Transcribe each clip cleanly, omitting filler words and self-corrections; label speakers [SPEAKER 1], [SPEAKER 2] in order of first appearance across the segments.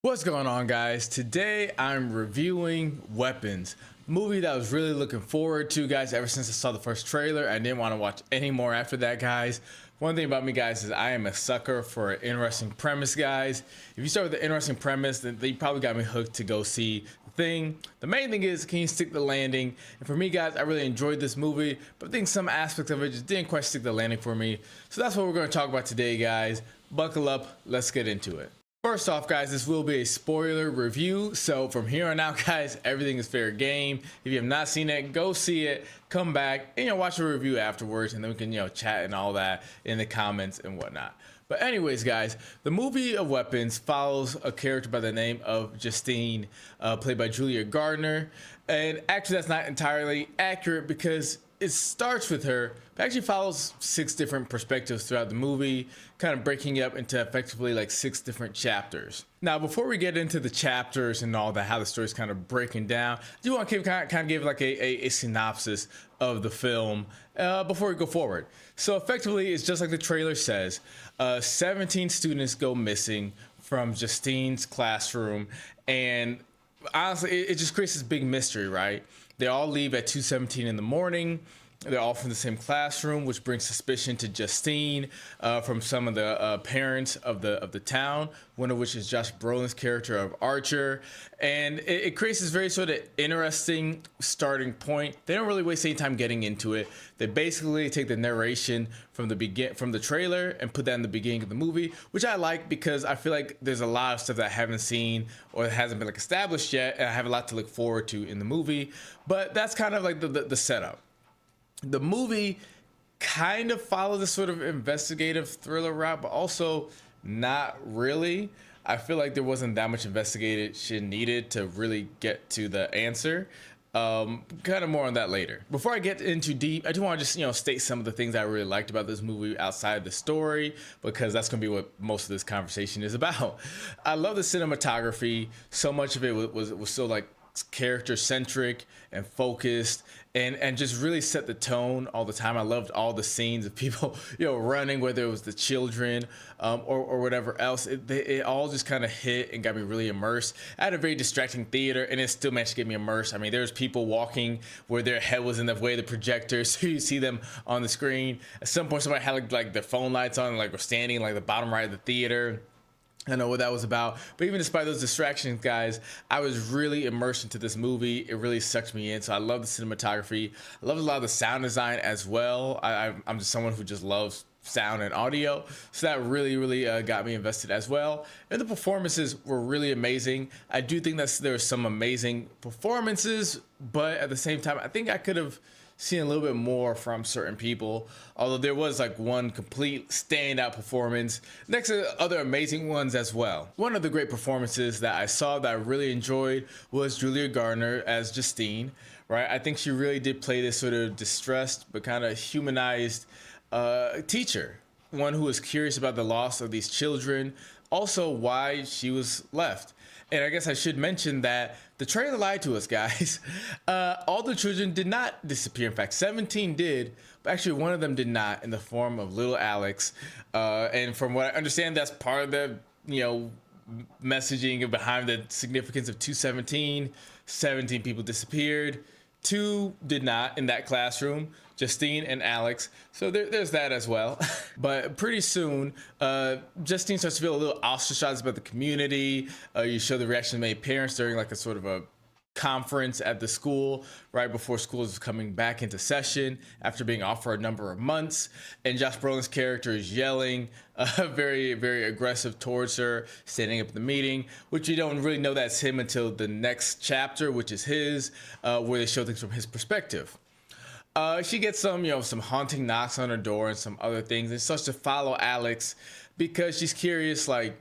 [SPEAKER 1] What's going on, guys? Today I'm reviewing Weapons, movie that I was really looking forward to, guys, ever since I saw the first trailer. I didn't want to watch any more after that, guys. One thing about me, guys, is I am a sucker for an interesting premise, guys. If you start with an interesting premise, then you probably got me hooked to go see the thing. The main thing is, can you stick the landing? And for me, guys, I really enjoyed this movie, but I think some aspects of it just didn't quite stick the landing for me. So that's what we're going to talk about today, guys. Buckle up, let's get into it. First off, guys, this will be a spoiler review, so from here on out, guys, everything is fair game. If you have not seen it, go see it, come back, and watch the review afterwards, and then we can chat and all that in the comments and whatnot. But anyways, guys, the movie of Weapons follows a character by the name of Justine, played by Julia Gardner, and actually that's not entirely accurate because it starts with her, but actually follows 6 different perspectives throughout the movie, kind of breaking it up into effectively like 6 different chapters. Now, before we get into the chapters and all that, how the story's kind of breaking down, I do want to kind of give like a synopsis of the film before we go forward. So effectively, it's just like the trailer says. 17 students go missing from Justine's classroom, and honestly, it just creates this big mystery, right? They all leave at 2:17 in the morning. They're all from the same classroom, which brings suspicion to Justine from some of the parents of the town, one of which is Josh Brolin's character of Archer. And it creates this very sort of interesting starting point. They don't really waste any time getting into it. They basically take the narration from the trailer and put that in the beginning of the movie, which I like because I feel like there's a lot of stuff that I haven't seen or hasn't been like established yet, and I have a lot to look forward to in the movie. But that's kind of like the setup. The movie kind of follows this sort of investigative thriller route, but also not really. I feel like there wasn't that much investigation needed to really get to the answer. Kind of more on that later. Before I get into deep, I do want to just state some of the things I really liked about this movie outside the story, because that's going to be what most of this conversation is about. I love the cinematography. So much of it was so like character centric and focused, and just really set the tone all the time. I loved all the scenes of people running, whether it was the children or whatever else. It all just kind of hit and got me really immersed. I had a very distracting theater, and it still managed to get me immersed. I mean, there's people walking where their head was in the way of the projector, so you see them on the screen. At some point, somebody had like their phone lights on, like were standing like the bottom right of the theater. I know what that was about, but even despite those distractions, guys, I was really immersed into this movie. It really sucked me in. So I love the cinematography. I love a lot of the sound design as well. I'm just someone who just loves sound and audio, so that really got me invested as well. And the performances were really amazing. I do think that there's some amazing performances, but at the same time, I think I could have seen a little bit more from certain people, although there was like one complete standout performance next to other amazing ones as well. One of the great performances that I saw that I really enjoyed was Julia Gardner as Justine, right? I think she really did play this sort of distressed but kind of humanized teacher, one who was curious about the loss of these children, also why she was left. And I guess I should mention that the trailer lied to us, guys. All the children did not disappear. In fact, 17 did, but actually one of them did not, in the form of little Alex. And from what I understand, that's part of the messaging behind the significance of 217. 17 people disappeared. 2 did not in that classroom, Justine and Alex. So there's that as well. But pretty soon, Justine starts to feel a little ostracized by the community. You show the reaction of many parents during like a sort of a conference at the school right before school is coming back into session after being off for a number of months, and Josh Brolin's character is yelling very aggressive towards her, standing up in the meeting, which you don't really know that's him until the next chapter, which is his, where they show things from his perspective. She gets some haunting knocks on her door and some other things, and starts to follow Alex because she's curious. Like,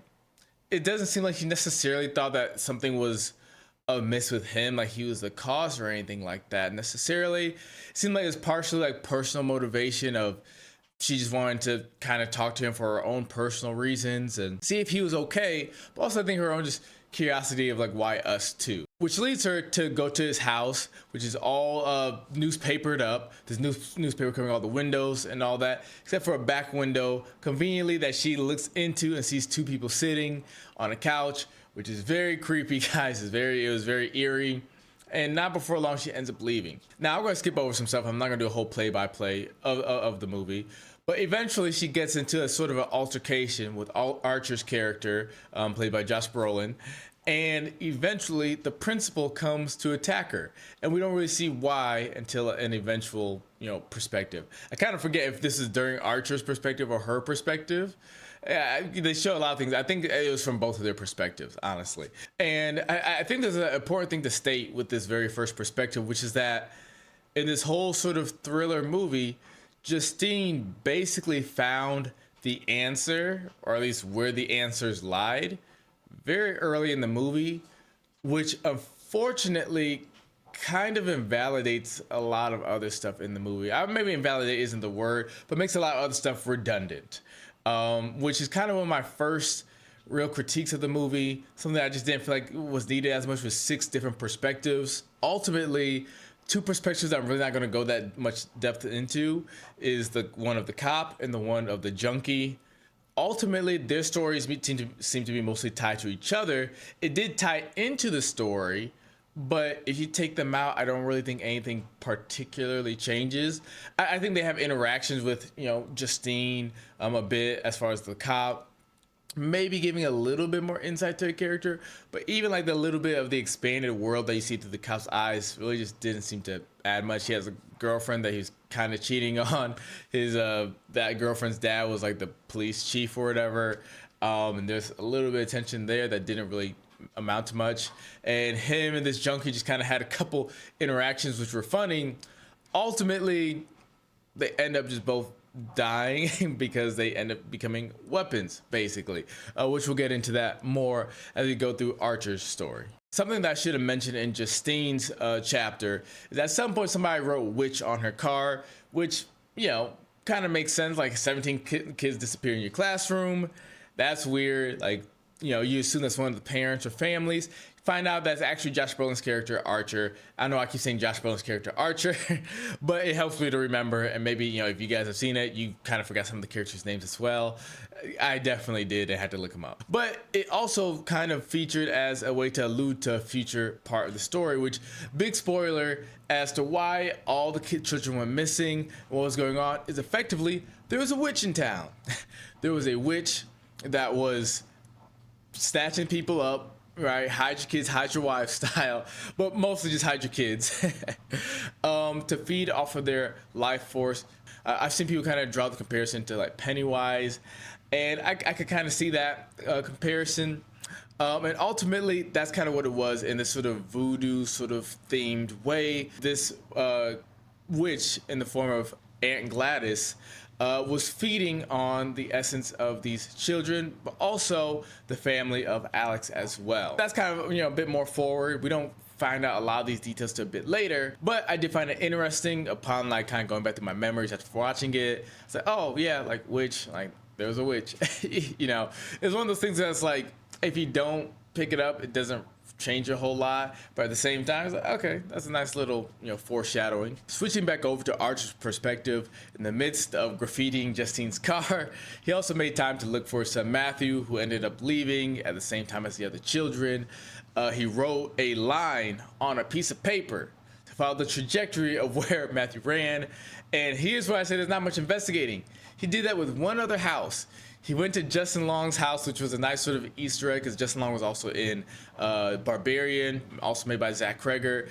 [SPEAKER 1] it doesn't seem like she necessarily thought that something was amiss with him, like he was the cause or anything like that necessarily. It seemed like it's partially like personal motivation of she just wanted to kind of talk to him for her own personal reasons and see if he was okay, but also I think her own just curiosity of like, why us too, which leads her to go to his house, which is all newspapered up. There's newspaper covering all the windows and all that, except for a back window conveniently that she looks into and sees 2 people sitting on a couch, which is very creepy, guys. It was very eerie. And not before long, she ends up leaving. Now, I'm going to skip over some stuff. I'm not going to do a whole play-by-play of the movie. But eventually, she gets into a sort of an altercation with Archer's character, played by Josh Brolin. And eventually, the principal comes to attack her. And we don't really see why until an eventual, perspective. I kind of forget if this is during Archer's perspective or her perspective. Yeah, they show a lot of things. I think it was from both of their perspectives, honestly. And I think there's an important thing to state with this very first perspective, which is that in this whole sort of thriller movie, Justine basically found the answer, or at least where the answers lied, very early in the movie, which unfortunately kind of invalidates a lot of other stuff in the movie. Maybe invalidate isn't the word, but makes a lot of other stuff redundant. Which is kind of one of my first real critiques of the movie. Something that I just didn't feel like was needed as much, was 6 different perspectives. Ultimately, 2 perspectives that I'm really not going to go that much depth into is the one of the cop and the one of the junkie. Ultimately, their stories seem to be mostly tied to each other. It did tie into the story, but if you take them out, I don't really think anything particularly changes. I think they have interactions with, Justine a bit as far as the cop, maybe giving a little bit more insight to the character, but even like the little bit of the expanded world that you see through the cop's eyes really just didn't seem to add much. He has a girlfriend that he's kind of cheating on. His that girlfriend's dad was like the police chief or whatever, and there's a little bit of tension there that didn't really amount to much. And him and this junkie just kind of had a couple interactions which were funny. Ultimately, they end up just both dying because they end up becoming weapons, basically, which we'll get into that more as we go through Archer's story. Something that I should have mentioned in Justine's chapter is at some point somebody wrote witch on her car, which, kind of makes sense. Like 17 kids disappear in your classroom. That's weird. Like, you assume that's one of the parents or families. Find out that's actually Josh Brolin's character, Archer. I know I keep saying Josh Brolin's character, Archer, but it helps me to remember. And maybe, if you guys have seen it, you kind of forgot some of the characters' names as well. I definitely did and had to look them up. But it also kind of featured as a way to allude to a future part of the story, which, big spoiler as to why all the children went missing and what was going on, is effectively there was a witch in town. There was a witch that was snatching people up, right? Hide your kids, hide your wives style, but mostly just hide your kids to feed off of their life force. I've seen people kind of draw the comparison to like Pennywise, and I could kind of see that comparison. And ultimately, that's kind of what it was in this sort of voodoo sort of themed way. This witch in the form of Aunt Gladys was feeding on the essence of these children, but also the family of Alex as well. That's kind of, a bit more forward. We don't find out a lot of ththese details till a bit later, but I did find it interesting upon like kind of going back to my memories after watching it. It's like, oh yeah, like witch, like there was a witch. It's one of those things that's like, if you don't pick it up, it doesn't change a whole lot, but at the same time it's like, okay, that's a nice little foreshadowing. Switching back over to Archer's perspective, in the midst of graffitiing Justine's car, he also made time to look for his son Matthew, who ended up leaving at the same time as the other children. He wrote a line on a piece of paper to follow the trajectory of where Matthew ran, and here's why I say there's not much investigating. He did that with one other house. He went to Justin Long's house, which was a nice sort of Easter egg, because Justin Long was also in Barbarian, also made by Zach Cregger,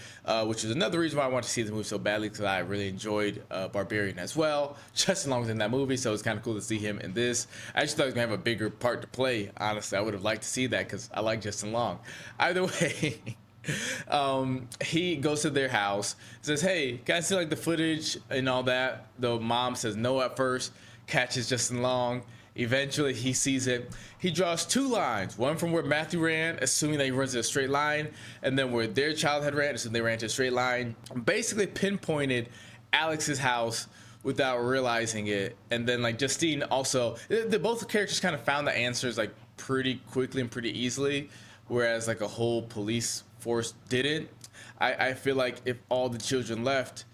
[SPEAKER 1] which is another reason why I wanted to see the movie so badly, because I really enjoyed Barbarian as well. Justin Long was in that movie, so it's kind of cool to see him in this. I just thought he was going to have a bigger part to play, honestly. I would have liked to see that, because I like Justin Long. Either way, he goes to their house, says, hey, can I see like the footage and all that? The mom says no at first, catches Justin Long. Eventually, he sees it. He draws 2 lines, one from where Matthew ran, assuming that he runs in a straight line, and then where their child had ran, assuming they ran to a straight line. Basically pinpointed Alex's house without realizing it. And then, like, Justine also, both characters kind of found the answers, like, pretty quickly and pretty easily, whereas, like, a whole police force didn't. I feel like if all the children left,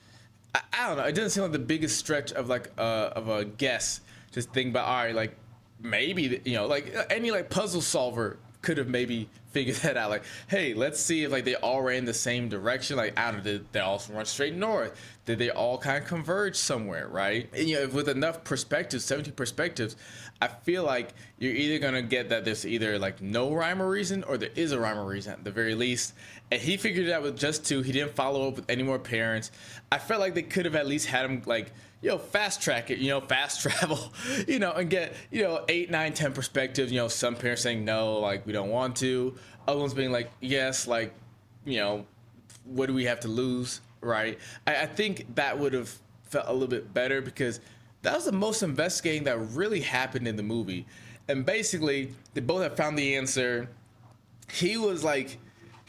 [SPEAKER 1] I don't know, it doesn't seem like the biggest stretch of, like, of a guess. Just think about, all right, like maybe, like any like puzzle solver could have maybe figured that out. Like, hey, let's see if like they all ran the same direction. Like, I don't know, did they all run straight north? Did they all kind of converge somewhere, right? And if with enough perspectives, 70 perspectives, I feel like you're either gonna get that there's either like no rhyme or reason, or there is a rhyme or reason at the very least. And he figured it out with just two. He didn't follow up with any more parents. I felt like they could have at least had him like, fast track it, fast travel, and get, 8, 9, 10 perspectives, some parents saying no, like we don't want to, other ones being like, yes, like, what do we have to lose, right? I think that would have felt a little bit better, because that was the most investigating that really happened in the movie. And basically, they both have found the answer. He felt like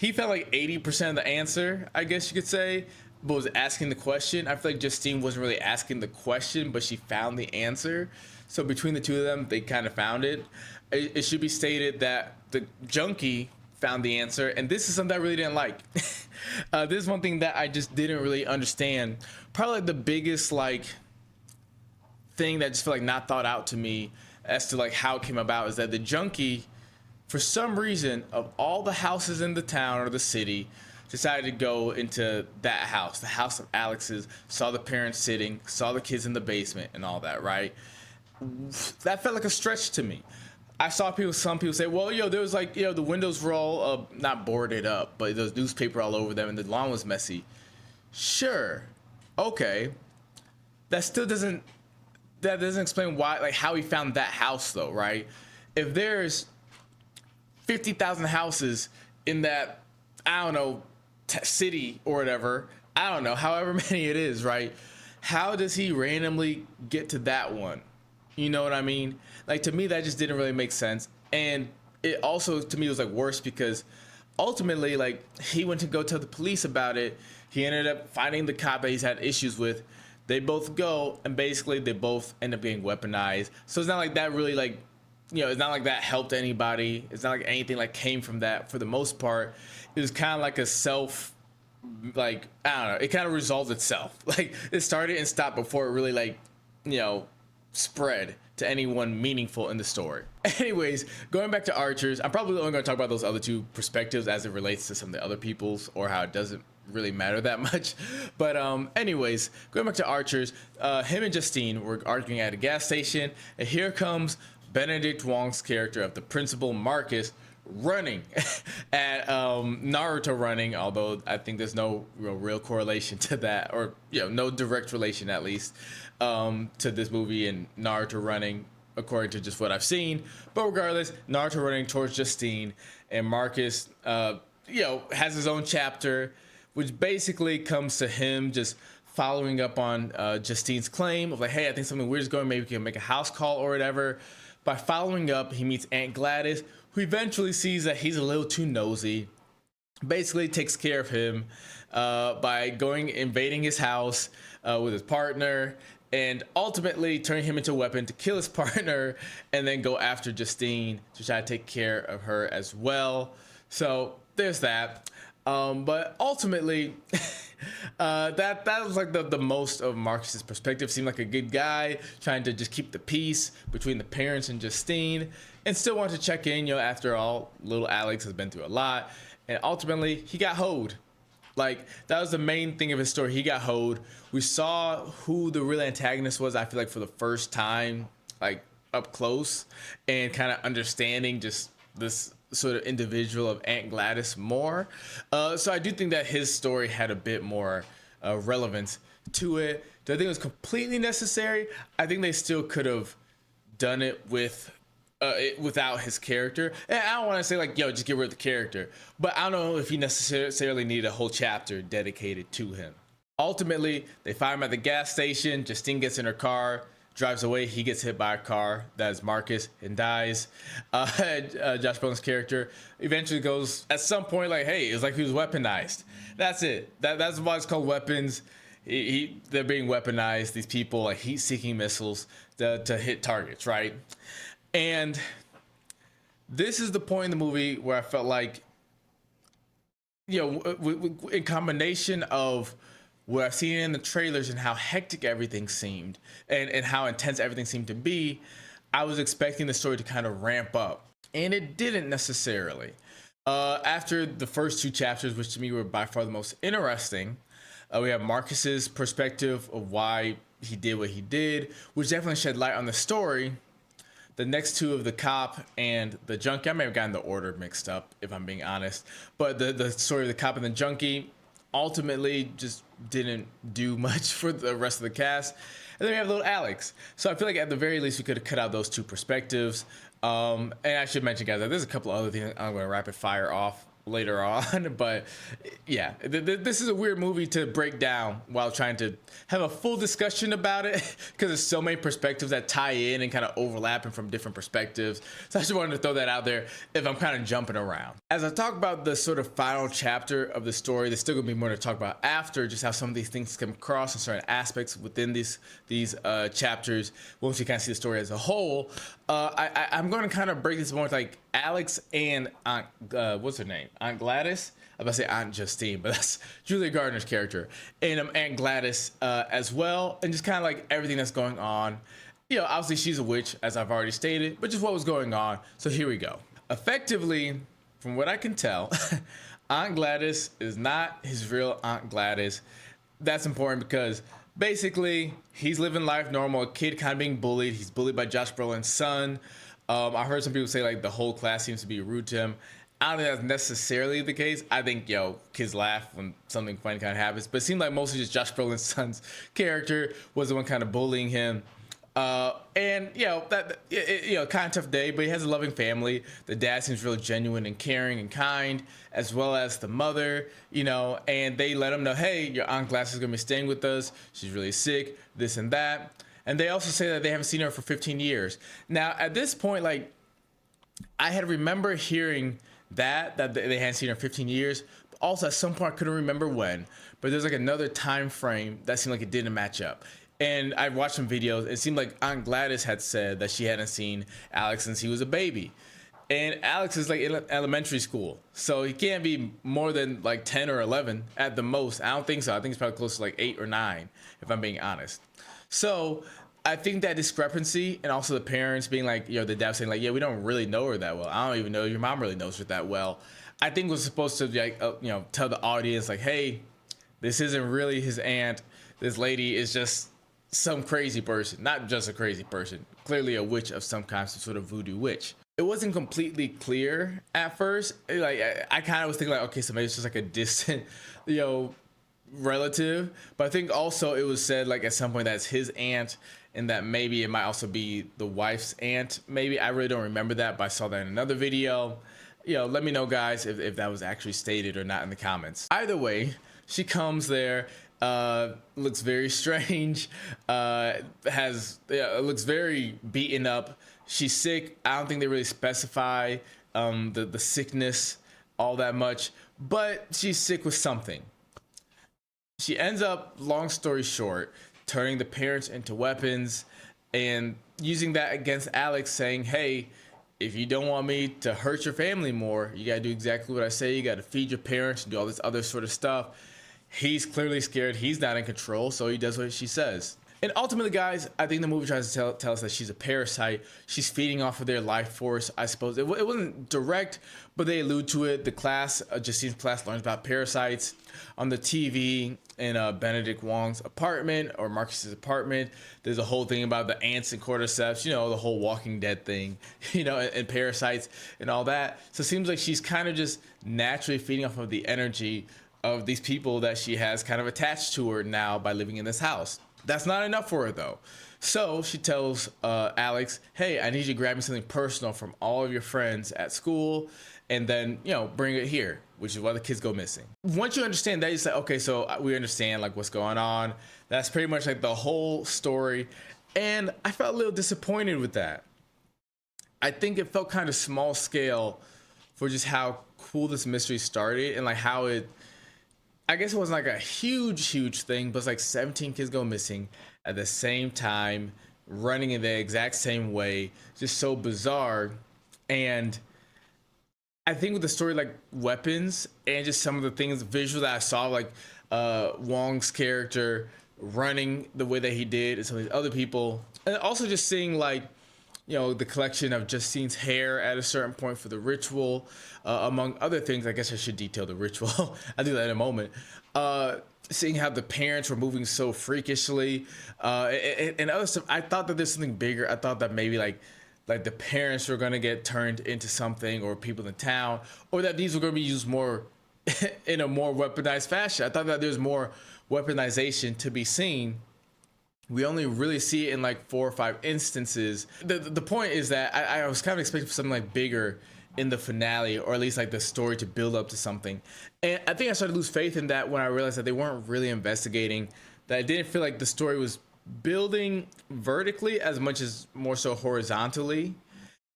[SPEAKER 1] 80% of the answer, I guess you could say, but was asking the question. I feel like Justine wasn't really asking the question, but she found the answer. So between the two of them, they kind of found it. It should be stated that the junkie found the answer, and this is something I really didn't like. This is one thing that I just didn't really understand. Probably like the biggest thing that just felt like not thought out to me as to like how it came about is that the junkie, for some reason, of all the houses in the town or the city, decided to go into that house, the house of Alex's, saw the parents sitting, saw the kids in the basement and all that, right? That felt like a stretch to me. I saw some people say, well, there was like, the windows were all not boarded up, but there was newspaper all over them and the lawn was messy. Sure. Okay. That doesn't explain why, like how he found that house though, right? If there's 50,000 houses in that, I don't know, city or whatever, I don't know, however many it is, right? How does he randomly get to that one? You know what I mean? Like, to me, that just didn't really make sense. And it also, to me, was like worse because ultimately, like, he went to go tell the police about it. He ended up finding the cop that he's had issues with. They both go, and basically they both end up getting weaponized. So it's not like that really, like, it's not like that helped anybody. It's not like anything like came from that for the most part. It was kind of like a like, I don't know, it kind of resolved itself. Like, it started and stopped before it really, like, spread to anyone meaningful in the story. Anyways, going back to Archers, I'm probably only going to talk about those other two perspectives as it relates to some of the other people's, or how it doesn't really matter that much. But anyways, going back to Archers, him and Justine were arguing at a gas station, and here comes Benedict Wong's character of the principal, Marcus, running at Naruto running, although I think there's no real correlation to that, or no direct relation at least to this movie and Naruto running, according to just what I've seen. But regardless, Naruto running towards Justine, and Marcus has his own chapter, which basically comes to him just following up on Justine's claim of like, hey, I think something weird is going, maybe we can make a house call or whatever. By following up, he meets Aunt Gladys, who eventually sees that he's a little too nosy, basically takes care of him by invading his house with his partner, and ultimately turning him into a weapon to kill his partner, and then go after Justine to try to take care of her as well. So there's that. But ultimately, that was like the most of Marcus's perspective. Seemed like a good guy, trying to just keep the peace between the parents and Justine, and still wanted to check in. After all, little Alex has been through a lot, and ultimately he got hoed. Like, that was the main thing of his story. He got hoed. We saw who the real antagonist was, I feel like, for the first time, like up close, and kind of understanding just this sort of individual of Aunt Gladys more. So I do think that his story had a bit more relevance to it. Do I think it was completely necessary? I think they still could have done it without his character. And I don't want to say like, just get rid of the character, but I don't know if he necessarily needed a whole chapter dedicated to him. Ultimately, they find him at the gas station. Justine gets in her car, drives away. He gets hit by a car. That is Marcus, and dies. Josh Brolin's character eventually goes at some point like, hey, it's like he was weaponized. That's it. That's why it's called Weapons. They're being weaponized. These people, like heat-seeking missiles to hit targets, right? And this is the point in the movie where I felt like, in combination of what I've seen in the trailers and how hectic everything seemed, and how intense everything seemed to be, I was expecting the story to kind of ramp up. and it didn't necessarily. After the first two chapters, which to me were by far the most interesting, we have Marcus's perspective of why he did what he did, which definitely shed light on the story. The next two of the cop and the junkie, I may have gotten the order mixed up if I'm being honest, but the story of the cop and the junkie ultimately just didn't do much for the rest of the cast. And then we have little Alex. So I feel like at the very least we could have cut out those two perspectives. And I should mention, guys, that there's a couple other things I'm going to rapid fire off later on, but yeah, this is a weird movie to break down while trying to have a full discussion about it, because there's so many perspectives that tie in and kind of overlapping from different perspectives. So I just wanted to throw that out there if I'm kind of jumping around. As I talk about the sort of final chapter of the story, there's still gonna be more to talk about after, just how some of these things come across and certain aspects within these chapters once you kind of see the story as a whole. I'm going to kind of break this more with like Alex and Aunt, what's her name? Aunt Gladys. I was about to say Aunt Justine, but that's Julia Gardner's character. And Aunt Gladys as well. And just kind of like everything that's going on. You know, obviously she's a witch, as I've already stated, but just what was going on. So here we go. Effectively, from what I can tell, Aunt Gladys is not his real Aunt Gladys. That's important because basically he's living life normal, a kid kind of being bullied. He's bullied by Josh Brolin's son. I heard some people say like the whole class seems to be rude to him. I don't think that's necessarily the case. I think, kids laugh when something funny kind of happens, but it seemed like mostly just Josh Brolin's son's character was the one kind of bullying him. And kind of tough day, but he has a loving family. The dad seems really genuine and caring and kind, as well as the mother, and they let him know, hey, your Aunt Gladys is going to be staying with us. She's really sick, this and that. And they also say that they haven't seen her for 15 years. Now, at this point, like, I had remember hearing that they hadn't seen her in 15 years. But also, at some point, I couldn't remember when. But there's like another time frame that seemed like it didn't match up. And I watched some videos. It seemed like Aunt Gladys had said that she hadn't seen Alex since he was a baby. And Alex is like in elementary school, so he can't be more than like 10 or 11 at the most. I don't think so. I think it's probably close to like 8 or 9, if I'm being honest. So I think that discrepancy, and also the parents being like, the dad saying like, yeah, we don't really know her that well. I don't even know if your mom really knows her that well. I think was supposed to be like, tell the audience like, hey, this isn't really his aunt. This lady is just some crazy person, not just a crazy person, clearly a witch of some kind, some sort of voodoo witch. It wasn't completely clear at first. Like I kind of was thinking like, okay, so maybe it's just like a distant, relative. But I think also it was said like at some point that's his aunt, and that maybe it might also be the wife's aunt. Maybe I really don't remember that, but I saw that in another video. Let me know, guys, if that was actually stated or not in the comments. Either way, she comes there. Looks very strange, looks very beaten up. She's sick. I don't think they really specify the sickness all that much, but she's sick with something. She ends up, long story short, turning the parents into weapons and using that against Alex, saying, hey, if you don't want me to hurt your family more, you gotta do exactly what I say. You gotta feed your parents and do all this other sort of stuff. He's clearly scared. He's not in control, so he does what she says. And ultimately, guys, I think the movie tries to tell us that she's a parasite. She's feeding off of their life force, I suppose. It wasn't direct, but they allude to it. The class, Justine's class, learns about parasites on the TV in Benedict Wong's apartment, or Marcus's apartment. There's a whole thing about the ants and cordyceps, the whole Walking Dead thing, and parasites and all that. So it seems like she's kind of just naturally feeding off of the energy of these people that she has kind of attached to her now by living in this house. That's not enough for her though. So she tells Alex, hey, I need you to grab me something personal from all of your friends at school and then, bring it here, which is why the kids go missing. Once you understand that, you say, okay, so we understand like what's going on. That's pretty much like the whole story. And I felt a little disappointed with that. I think it felt kind of small scale for just how cool this mystery started and like how I guess it wasn't like a huge thing, but it's like 17 kids go missing at the same time, running in the exact same way, just so bizarre. And I think with the story like weapons and just some of the things visual that I saw, like Wong's character running the way that he did and some of these other people, and also just seeing like, the collection of Justine's hair at a certain point for the ritual, among other things. I guess I should detail the ritual. I'll do that in a moment. Seeing how the parents were moving so freakishly, and other stuff. I thought that there's something bigger. I thought that maybe like the parents were gonna get turned into something, or people in town, or that these were gonna be used more in a more weaponized fashion. I thought that there's more weaponization to be seen. We only really see it in like 4 or 5 instances. The point is that I was kind of expecting something like bigger in the finale, or at least like the story to build up to something. And I think I started to lose faith in that when I realized that they weren't really investigating, that I didn't feel like the story was building vertically as much as more so horizontally.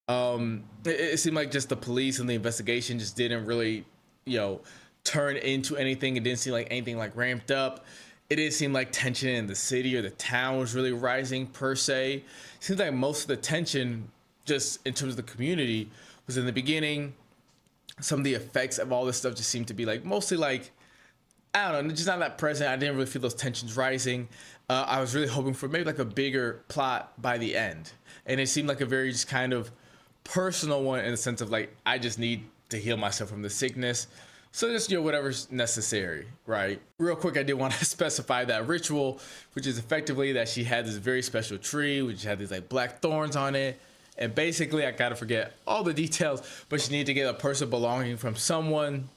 [SPEAKER 1] It seemed like just the police and the investigation just didn't really, turn into anything. It didn't seem like anything like ramped up. It didn't seem like tension in the city or the town was really rising per se. It seems like most of the tension, just in terms of the community, was in the beginning. Some of the effects of all this stuff just seemed to be like mostly like, I don't know, just not that present. I didn't really feel those tensions rising. I was really hoping for maybe like a bigger plot by the end, and it seemed like a very just kind of personal one in the sense of like, I just need to heal myself from the sickness. So just, whatever's necessary, right? Real quick, I did want to specify that ritual, which is effectively that she had this very special tree, which had these like black thorns on it. And basically, I gotta forget all the details, but she needed to get a person belonging from someone.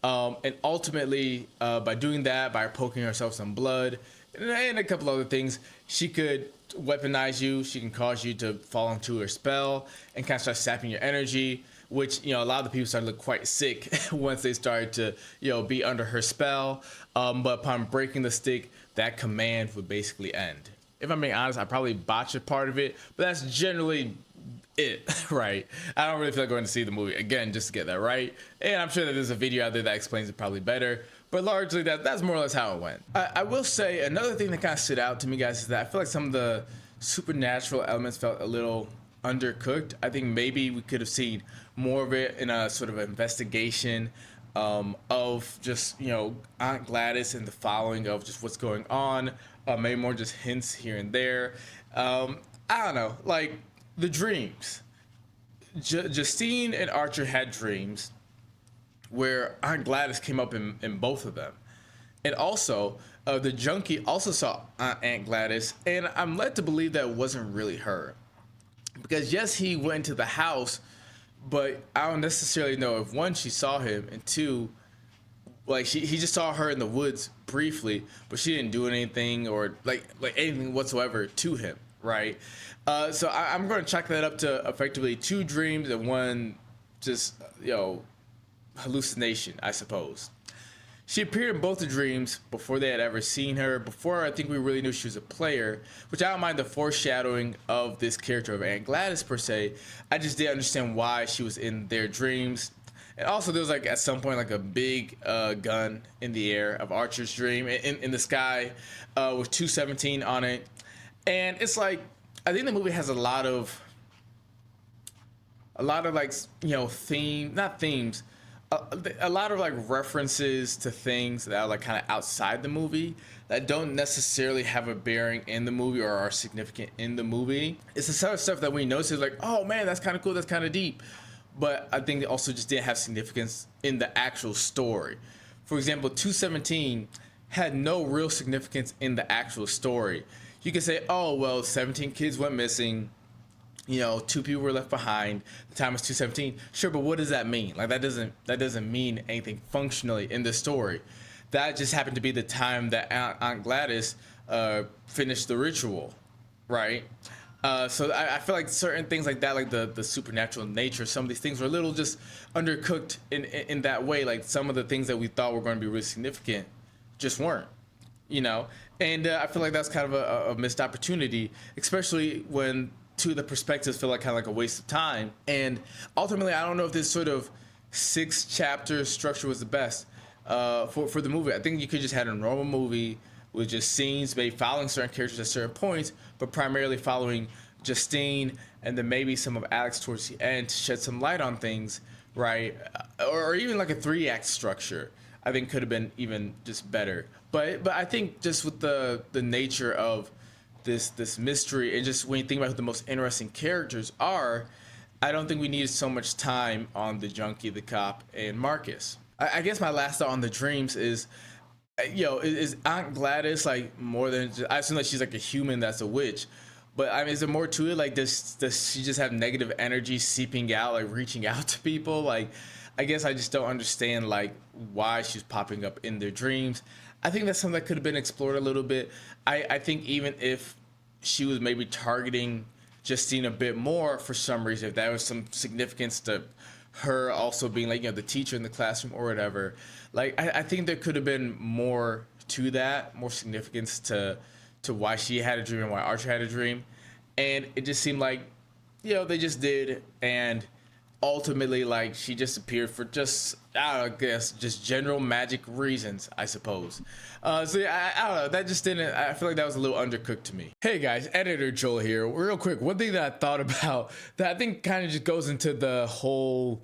[SPEAKER 1] And ultimately, by doing that, by poking herself some blood and a couple other things, she could weaponize you. She can cause you to fall into her spell and kind of start sapping your energy, which, a lot of the people started to look quite sick once they started to, be under her spell. But upon breaking the stick, that command would basically end. If I'm being honest, I probably botched a part of it, but that's generally it, right? I don't really feel like going to see the movie again just to get that right. And I'm sure that there's a video out there that explains it probably better, but largely that's more or less how it went. I will say another thing that kind of stood out to me, guys, is that I feel like some of the supernatural elements felt a little undercooked. I think maybe we could have seen more of it in a sort of investigation of just, Aunt Gladys and the following of just what's going on. Maybe more just hints here and there. I don't know, like the dreams. Justine and Archer had dreams where Aunt Gladys came up in both of them. And also, the junkie also saw Aunt Gladys, and I'm led to believe that it wasn't really her. Because yes, he went to the house, but I don't necessarily know if, one, she saw him, and two, like he just saw her in the woods briefly, but she didn't do anything or like anything whatsoever to him, right? So I'm going to chalk that up to effectively 2 dreams and 1 just hallucination, I suppose. She appeared in both the dreams before they had ever seen her, before I think we really knew she was a player, which I don't mind the foreshadowing of this character of Aunt Gladys per se. I just didn't understand why she was in their dreams. And also there was like at some point like a big gun in the air of Archer's dream in the sky with 217 on it. And it's like, I think the movie has a lot of like, not themes, a lot of like references to things that are like kind of outside the movie that don't necessarily have a bearing in the movie or are significant in the movie. It's the sort of stuff that we notice is like, oh man, that's kind of cool, that's kind of deep, but I think it also just didn't have significance in the actual story. For example, 217 had no real significance in the actual story. You can say, oh well, 17 kids went missing, 2 people were left behind. The time was 217. Sure, but what does that mean? Like that doesn't mean anything functionally in the story. That just happened to be the time that Aunt Gladys finished the ritual, right? So I feel like certain things like that, like the supernatural nature, some of these things were a little just undercooked in that way. Like some of the things that we thought were going to be really significant just weren't, And I feel like that's kind of a missed opportunity, especially when 2 of the perspectives feel like kind of like a waste of time. And ultimately, I don't know if this sort of 6-chapter structure was the best for the movie. I think you could just had a normal movie with just scenes, maybe following certain characters at certain points, but primarily following Justine and then maybe some of Alex towards the end to shed some light on things, right? Or even like a 3-act structure, I think could have been even just better. But I think just with the nature of this mystery, and just when you think about who the most interesting characters are, I don't think we needed so much time on the junkie, the cop, and Marcus. I guess my last thought on the dreams is, is Aunt Gladys like more than just, I assume that she's like a human that's a witch, but I mean, is there more to it? Like, does she just have negative energy seeping out, like reaching out to people? Like, I guess I just don't understand like why she's popping up in their dreams. I think that's something that could have been explored a little bit. I think even if she was maybe targeting Justine a bit more for some reason, if that was some significance to her also being like, the teacher in the classroom or whatever, like I think there could have been more to that, more significance to why she had a dream and why Archer had a dream. And it just seemed like, they just did. And ultimately, like, she just appeared for just, I don't know, I guess just general magic reasons, I suppose. So yeah, I don't know, that just didn't, I feel like that was a little undercooked to me. Hey guys, editor Joel here. Real quick, one thing that I thought about that I think kind of just goes into the whole,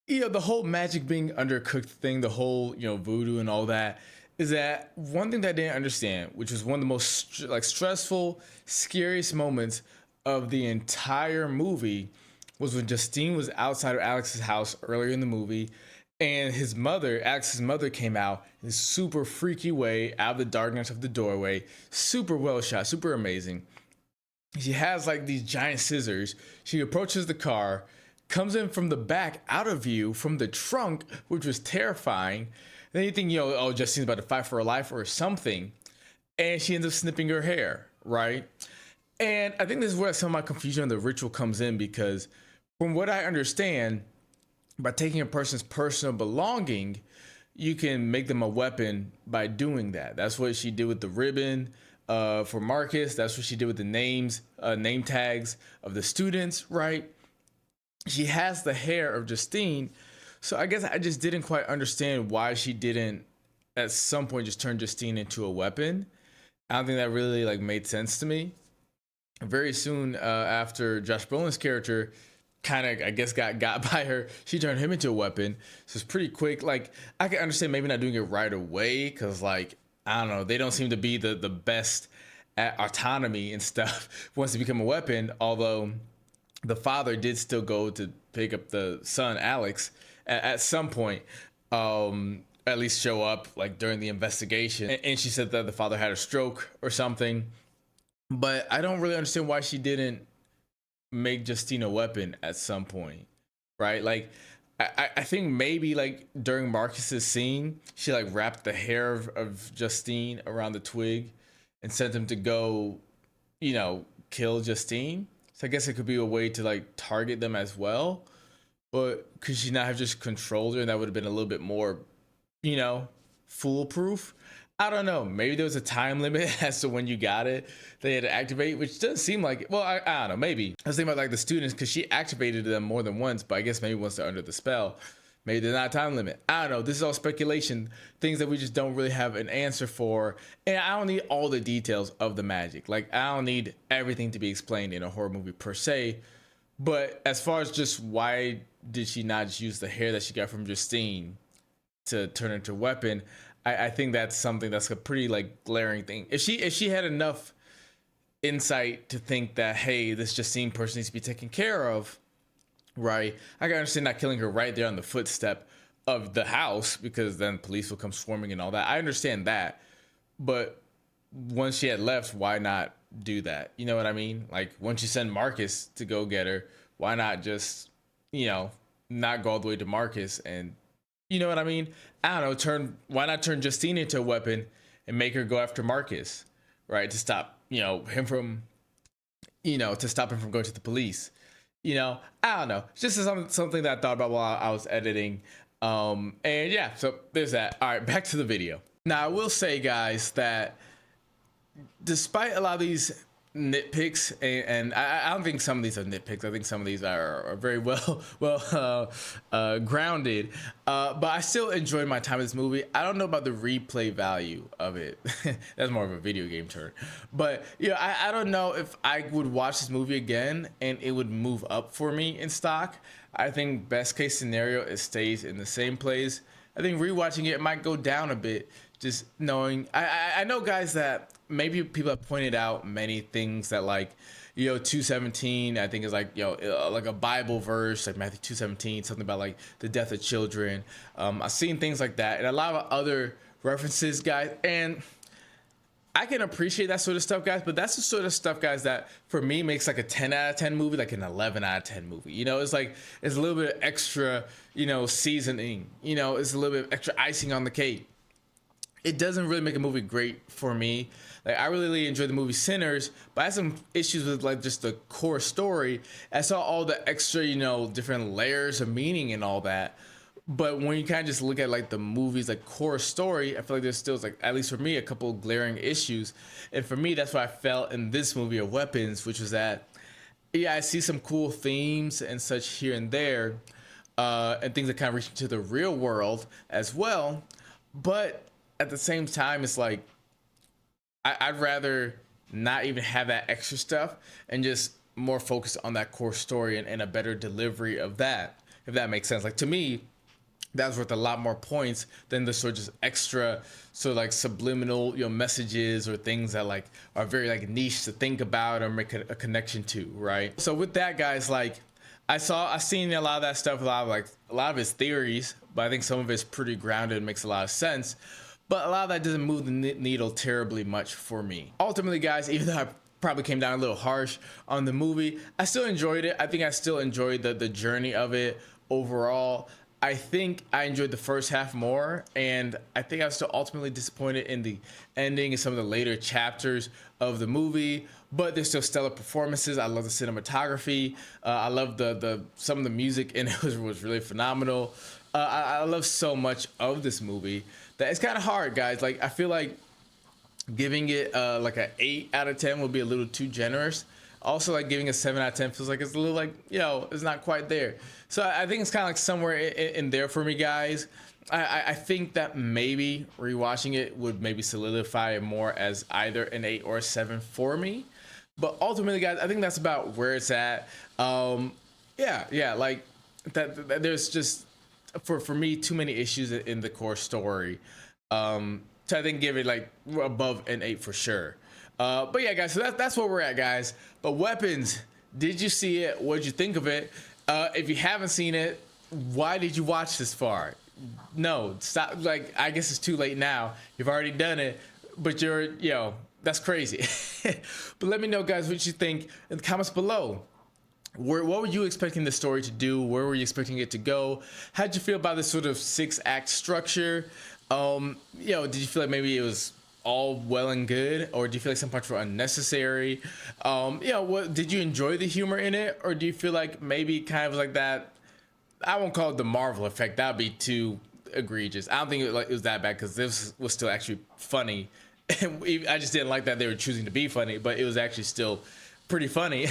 [SPEAKER 1] the whole magic being undercooked thing, the whole, voodoo and all that, is that one thing that I didn't understand, which was one of the most like stressful, scariest moments of the entire movie, was when Justine was outside of Alex's house earlier in the movie, and his mother, Alex's mother, came out in a super freaky way out of the darkness of the doorway. Super well shot, super amazing. She has like these giant scissors. She approaches the car, comes in from the back, out of view, from the trunk, which was terrifying. Then you think, oh, Justine's about to fight for her life or something. And she ends up snipping her hair, right? And I think this is where some of my confusion on the ritual comes in, because from what I understand, by taking a person's personal belonging, you can make them a weapon by doing that. That's what she did with the ribbon for Marcus. That's what she did with the names, name tags of the students, right? She has the hair of Justine. So I guess I just didn't quite understand why she didn't at some point just turn Justine into a weapon. I don't think that really like made sense to me. Very soon after Josh Brolin's character kind of, I guess, got by her, she turned him into a weapon. So it's pretty quick. Like, I can understand maybe not doing it right away, because like, I don't know, they don't seem to be the best at autonomy and stuff once they become a weapon, although the father did still go to pick up the son, Alex, at some point, at least show up like during the investigation. And she said that the father had a stroke or something. But I don't really understand why she didn't make Justine a weapon at some point, right? Like, I think maybe like during Marcus's scene, she like wrapped the hair of Justine around the twig and sent him to go, kill Justine. So I guess it could be a way to like target them as well. But could she not have just controlled her, and that would have been a little bit more, foolproof? I don't know. Maybe there was a time limit as to when you got it. They had to activate, which doesn't seem like it. Well, I don't know. Maybe. I was thinking about like the students, because she activated them more than once, but I guess maybe once they're under the spell. Maybe there's not a time limit. I don't know. This is all speculation. Things that we just don't really have an answer for. And I don't need all the details of the magic. Like, I don't need everything to be explained in a horror movie per se. But as far as just why did she not just use the hair that she got from Justine to turn into a weapon, I think that's something that's a pretty like glaring thing. If she had enough insight to think that, hey, this Justine person needs to be taken care of, right? I can understand not killing her right there on the footstep of the house, because then police will come swarming and all that. I understand that. But once she had left, why not do that? You know what I mean? Like, once you send Marcus to go get her, why not just, not go all the way to Marcus and, you know what I mean? I don't know, why not turn Justine into a weapon and make her go after Marcus, right? To stop, him from, to stop him from going to the police. I don't know. It's just something that I thought about while I was editing. And yeah, so there's that. All right, back to the video. Now, I will say, guys, that despite a lot of these nitpicks, and I don't think some of these are nitpicks. I think some of these are very well grounded. But I still enjoyed my time with this movie. I don't know about the replay value of it. That's more of a video game term. But I don't know if I would watch this movie again and it would move up for me in stock. I think best case scenario, it stays in the same place. I think rewatching it might go down a bit, just knowing. I know, guys, that maybe people have pointed out many things that, like, 2:17 I think is like, like a Bible verse like Matthew 2:17, something about like the death of children. I've seen things like that and a lot of other references, guys, and I can appreciate that sort of stuff, guys, but that's the sort of stuff, guys, that for me makes like a 10 out of 10 movie like an 11 out of 10 movie. It's like it's a little bit of extra, seasoning. It's a little bit of extra icing on the cake. It doesn't really make a movie great for me. Like, I really enjoyed the movie Sinners, but I had some issues with like just the core story. I saw all the extra, different layers of meaning and all that. But when you kind of just look at like the movie's like core story, I feel like there's still, like, at least for me, a couple of glaring issues. And for me, that's what I felt in this movie of Weapons, which was that, yeah, I see some cool themes and such here and there, and things that kind of reach into the real world as well. But at the same time, it's like I'd rather not even have that extra stuff and just more focus on that core story and a better delivery of that, if that makes sense. Like, to me, that's worth a lot more points than the sort of just extra sort of like subliminal, messages or things that like are very like niche to think about or make a connection to, right? So with that, guys, like I've seen a lot of that stuff, a lot of his theories, but I think some of it's pretty grounded and makes a lot of sense. But a lot of that doesn't move the needle terribly much for me. Ultimately, guys, even though I probably came down a little harsh on the movie, I still enjoyed it. I think I still enjoyed the journey of it overall. I think I enjoyed the first half more, and I think I was still ultimately disappointed in the ending and some of the later chapters of the movie. But there's still stellar performances. I love the cinematography. I love the some of the music, and it was really phenomenal. I love so much of this movie that it's kind of hard, guys. Like, I feel like giving it like an 8 out of 10 would be a little too generous. Also, like, giving a 7 out of 10 feels like it's a little like, it's not quite there. So I think it's kind of like somewhere in there for me, guys. I think that maybe rewatching it would maybe solidify it more as either an 8 or a 7 for me. But ultimately, guys, I think that's about where it's at. Yeah, like that there's just for me too many issues in the core story. To, I think, give it like above an 8 for sure. But yeah, guys, so that's where we're at, guys. But Weapons, did you see it? What did you think of it? If you haven't seen it, why did you watch this far? No, stop. Like, I guess it's too late now. You've already done it, but that's crazy. But let me know, guys, what you think in the comments below. What were you expecting the story to do? Where were you expecting it to go? How'd you feel about this sort of 6-act structure? Did you feel like maybe it was all well and good, or do you feel like some parts were unnecessary? What did you enjoy the humor in it, or do you feel like maybe kind of like that? I won't call it the Marvel effect. That'd be too egregious. I don't think it was that bad, because this was still actually funny. I just didn't like that they were choosing to be funny, but it was actually still pretty funny.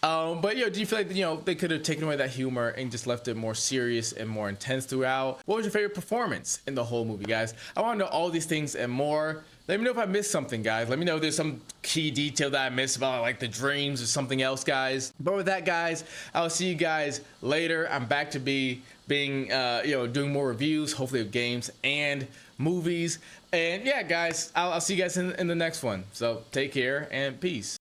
[SPEAKER 1] But do you feel like they could have taken away that humor and just left it more serious and more intense throughout? What was your favorite performance in the whole movie, guys? I want to know all these things and more. Let me know if I missed something, guys. Let me know if there's some key detail that I missed about like the dreams or something else, guys. But with that, guys, I'll see you guys later. I'm back to being doing more reviews, hopefully of games and movies. And yeah, guys, I'll see you guys in the next one. So take care and peace.